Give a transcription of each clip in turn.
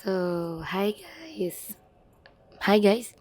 So, hi guys. Hi guys.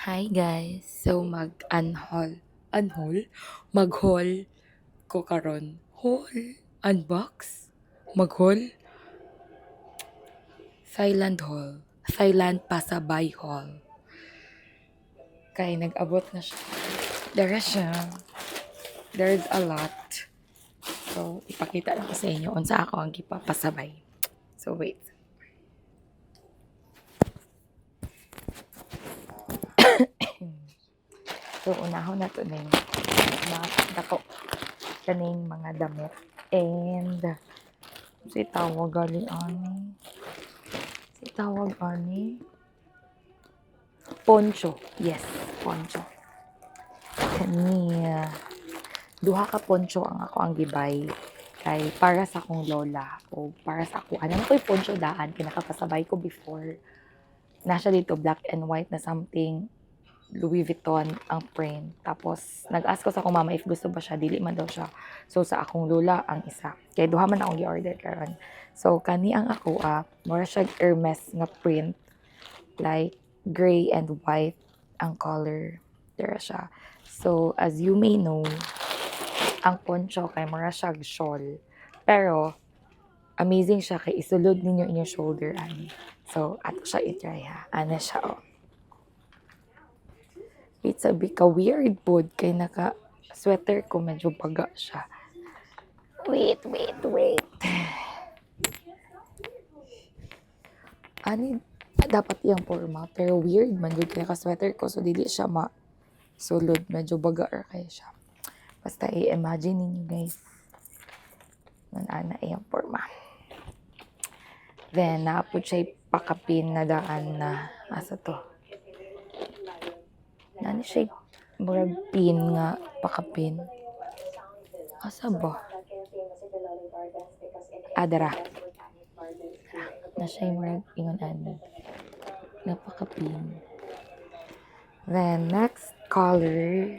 Hi guys. So, mag-haul ko karon. Haul? Unbox? Mag-haul? Thailand haul. Thailand pasabay haul. Kaya nag-abot na siya. There siya. There's a lot. So, ipakita lang ko sa inyo unsa ako ang gipapasabay. So, wait. So, unahon na to na yung mga dako kaning mga damit. And, si tawag ani. Poncho. Yes, poncho. Kani, duha ka poncho ang ako ang gibay. Kay para sa akong lola o para sa ako. Ano ko'y poncho daan, kinakapasabay ko before. Nasa dito black and white na something Louis Vuitton ang print. Tapos, nag-ask ko sa akong mama if gusto ba siya. Dili man daw siya. So, sa akong lola, ang isa. Kaya duha man akong gi-order karon. So, kani ang ako, mura siya Hermes nga print. Like, gray and white ang color. Dira siya. So, as you may know, ang poncho kay mura siya shawl. Pero, amazing siya kay isulod ninyo inyong shoulder. Ani. So, ato siya i-try ha. Ano siya, oh. It's a bit ka-weird pod kay naka-sweater ko medyo baga siya. Wait. Ani, dapat iyang forma. Pero weird man yun kaya naka-sweater ko. So, dili siya sulod. Medyo baga or kaya siya. Basta i-imagine ninyo guys. Ana iyang forma. Then, naapod siya pakapin na daan na asa to. Nani siya murag pin nga pakapin. Asa ba? Dara. Na siya murag ingon ani. Napakapin. Then, next color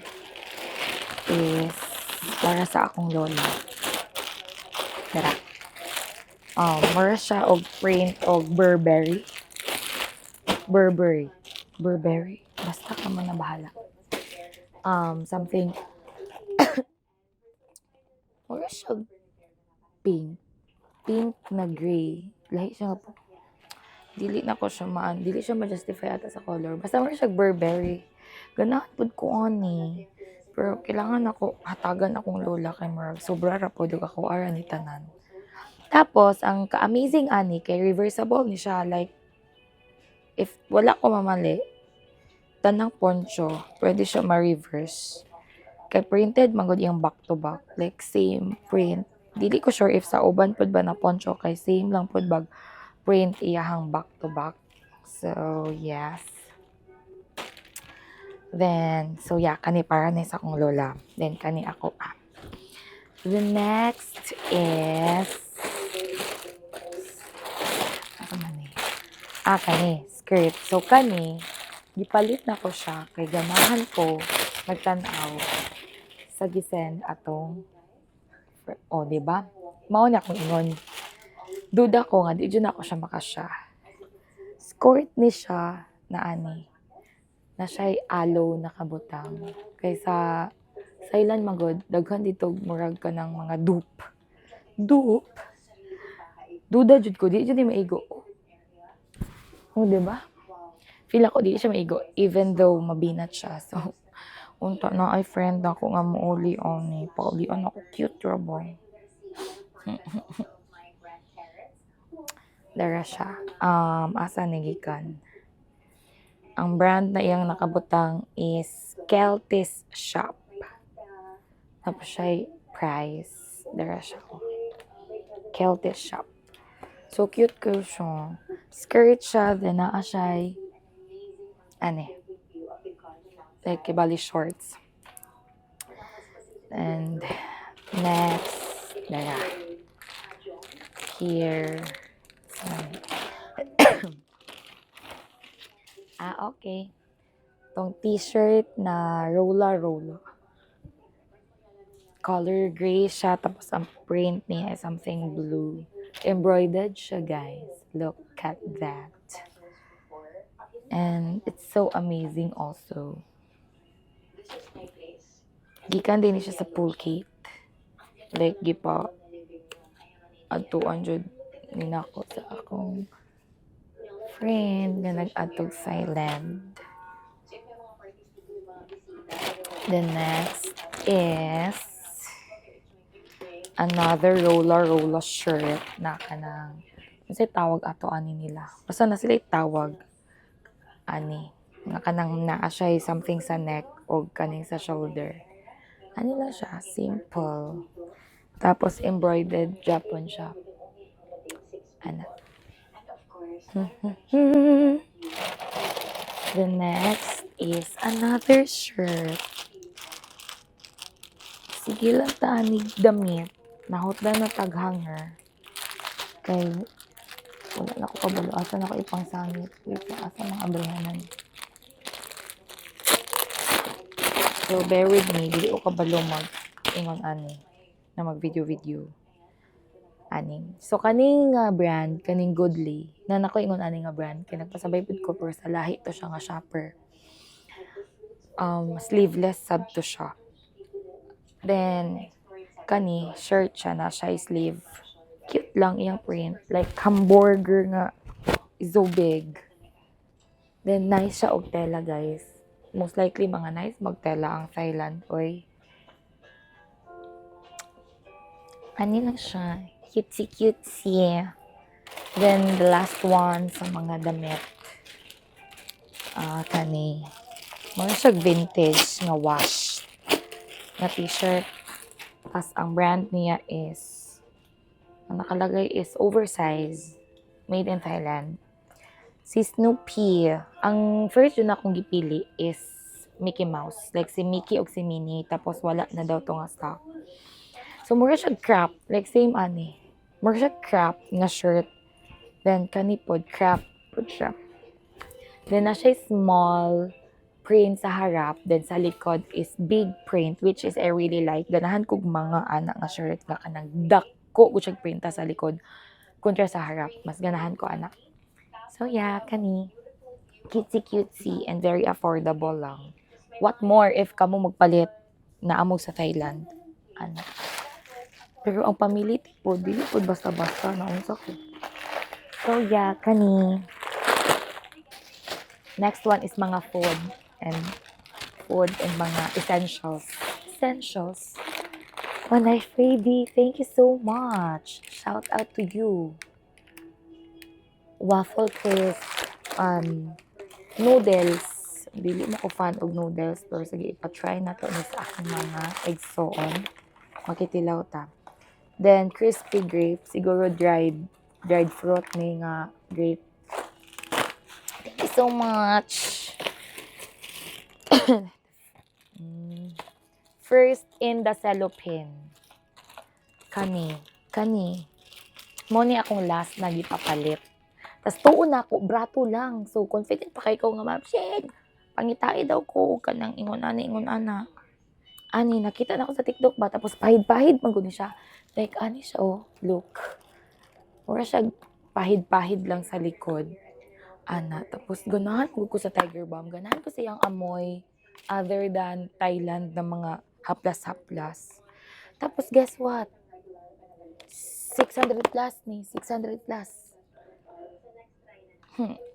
is para sa akong lola. Dara. Mura siya og print og Burberry. Basta ka man na bahala. Something mura siya pink na gray. Lahi siya nga dili siya ma-justify ata sa color. Basta mura siya Burberry. Ganahan pud ko ani. Pero kailangan ako hatagan akong lola kay murag sobra ra pud ako ara ni tanan. Tapos ang ka-amazing ani kay reversible ni siya, like if wala ko mamali tanang poncho pwede siya ma-reverse. Kay printed man gud yung back to back, like same print. Dili ko sure if sa uban pud ba na poncho kay same lang pud bag print iyahang back to back. So yes. Then, so yeah, kani para ni sa akong lola. Then, kani ako. The next is, kani, skirt. So, kani, gipalit na ko siya. Kay gamahan ko, nagtanaw sa gisen atong, diba? Mao na akong ingon. Duda ko nga, di dyan ako siya makasya. Skirt ni siya na ani. Na siya'y aloe nakabutang. Kaysa Thailand magod, daghan dito murag ka ng mga dupe. Duda jud ko, di jud maigo. Diba? Feel ako di siya maigo, even though mabinat siya. So, unta na ay friend ako nga muuli ni. Paulian ako, cute ra boy. Dara siya. Asa nagikan. Ang brand na iyang nakabutang is Keltis Shop. Tapos siya price. Dara siya ko. Keltis Shop. So cute ko siya. Skirt siya. Then naa siya like kibali shorts. And next. Dara. Here. Okay. Tong t-shirt na rolla. Color gray siya. Tapos ang print niya is something blue. Embroidered siya, guys. Look at that. And it's so amazing also. Gikan din siya sa pool kit. Like, gipa atuan jud ninako sa akong friend na nag-atog Thailand. The next is another Rola shirt na kanang kasi tawag ato ani nila. Basta na sila tawag ani nga kanang naa siya something sa neck o kaning sa shoulder. Ano lang siya, simple. Tapos embroidered Japon siya. Ano? The next is another shirt. Sige lang tanig damit. Nahot lang na tag-hanger. Kay wala na ko kabalo. Asa na ko ipang sangit. Wait na, asa mga abrihanan. So, bear with me. Dili ko kabalo ingon ani na mag-video. Aning. So, kaning brand, kaning Goodly, na nako ingon ani nga brand, kay nagpasabay pud ko pero sa lahi to siya nga shopper. Sleeveless sab to siya. Then, kani, shirt siya na siya sleeve. Cute lang iyang print. Like, hamburger nga. So big. Then, nice siya og tela, guys. Most likely, mga nice magtela ang Thailand. Oy. Ano lang siya. Cutesy. Then, the last one sa mga damit. Kani. Mga siya vintage nga wash na t-shirt. As ang brand niya is, ang nakalagay is oversized. Made in Thailand. Si Snoopy, ang first yun akong gipili is Mickey Mouse. Like si Mickey o si Minnie. Tapos wala na daw to nga stock. So, mura siya crop. Like same ani. Mura siya crop nga shirt. Then, kanipod, crop pod siya. Then, na siya small print sa harap. Then, sa likod is big print, which is I really like. Ganahan kog mga anak nga shirt nga kanang dako ko siya printa sa likod. Kontra sa harap. Mas ganahan ko anak. So, yeah, kani. Cutesy, and very affordable lang. What more if kamo magpalit na amo sa Thailand? Anak. Pero ang pamili po, dili po basta-basta na unsa ko. So, yeah, kani. Next one is mga food and mga essentials. Manay Freddy, thank you so much. Shout out to you. Waffle crisp, noodles. Dili mo ko fan og noodles, pero sige ipa-try na to sa aking mga igsoon. Makitilaw ta. Then crispy grape, siguro dried fruit ni nga grape. Thank you so much. First in the cellophane. Kani. Mo ni akong last na gipapalit. Tas tuon ako, brato lang. So confident pa kay ko nga ma'am, shit. Pangitai daw ko kanang ingon ana. Ani nakita na ko sa TikTok ba tapos pahid-pahid man gud siya. Like ani siya look. Ora siya pahid-pahid lang sa likod. Ana tapos ganahan ko sa Tiger Balm. Ganahan ko siyang amoy other than Thailand na mga haplas-haplas. Tapos guess what? 600 plus ni, 600 plus.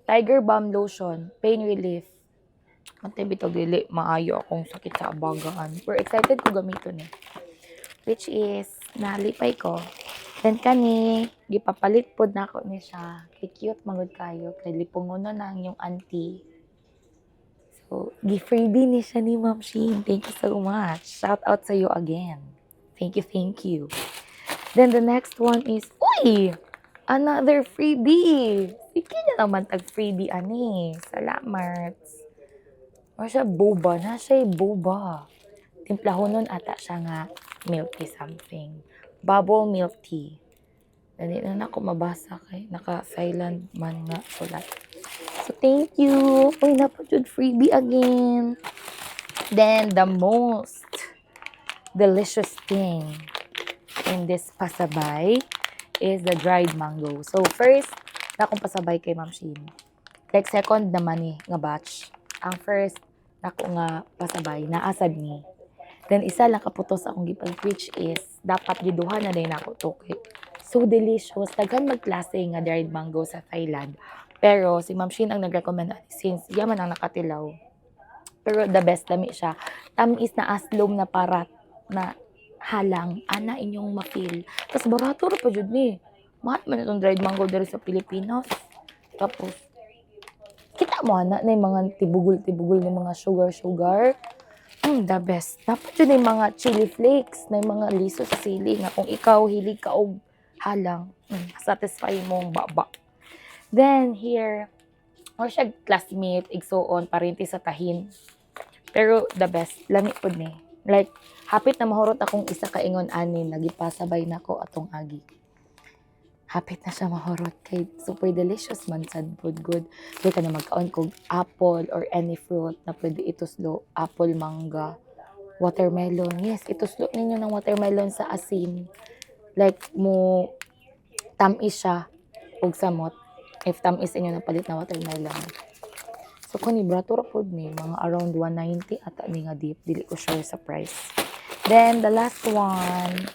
Tiger Balm lotion, pain relief. Mantay bitog dili maayo akong sakit sa abagaan. Pero excited ko gamiton which is nalipay ko. Then kani gipapalit pod nako ni siya. Cute magud kayo kay lipungono na ang yung auntie. So gi-freebie ni siya ni Ma'am Sheen. Thank you so much. Shout out sa you again. Thank you. Then the next one is another freebie. Sige na naman tag freebie ani. Salamat. O siya boba na siya boba. Timplahonon ata siya nga milky something. Bubble milk tea. Dali na ako mabasa kay naka-silent man nga sulat. So thank you. Napajud freebie again. Then the most delicious thing in this pasabay is the dried mango. So first, na akong pasabay kay Ma'am Shin. Like second naman ni nga batch. Ang first nako nga pasabay naasad ni. Then isa lang kaputos akong gipag which is dapat giduha na din ako to kay so delicious. Daghan magklase nga dried mango sa Thailand. Pero si Ma'am Shin ang nag-recommend since yaman ang nakatilaw. Pero the best lami siya. Tamis na aslom na parat na halang ana inyong ma-feel. Tapos barato ra pa jud ni. Mahal man itong dried mango diri sa Pilipinas. Tapos kita mo na yung mga tibugol-tibugol ng mga sugar. The best. Dapat yun yung mga chili flakes na yung mga liso sa sili nga kung ikaw hilig ka og halang, satisfy mo ang baba. Then here, or siya classmate, igsuon, parinti sa tahin. Pero the best, lami po ni. Like, hapit na mahurot akong isa kaingon ani, nagipasabay na ko atong agi. Hapit na siya mahurot kay super delicious man sad food good. Di ka na magkaon kog apple or any fruit na pwede ituslo. Apple, mangga, watermelon. Yes, ituslo ninyo ng watermelon sa asin. Like mo tamis siya og samot. If tamis inyo napalit na watermelon. So kani brato ra pod ni mga around 190 ata ni nga deep. Dili ko sure sa price. Then the last one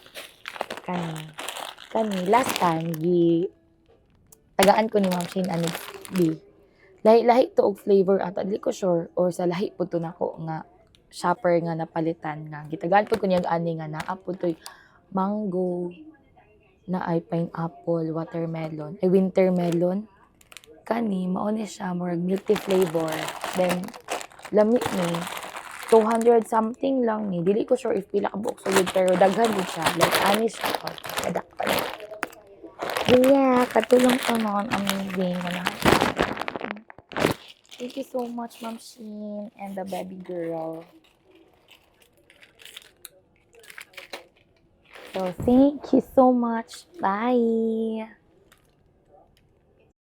kani last time tagaan ko ni Ma'am Shin ani B. Lahi to og flavor ata dili ko sure or sa lahi pud to nako nga shopper nga napalitan nga gitagaan pud ko niyang ani nga naa pud toy mango na ay pineapple, watermelon, ay winter melon. Kani mao ni siya murag milky flavor. Then lami ni 200 something lang ni. Dili ko sure if pila ka buok sulod pero daghan din siya. Like ani siya ko. Kadakpan. Yeah, katulong ko noon. Amazing. Thank you so much, Ma'am Shin and the baby girl. So, thank you so much. Bye.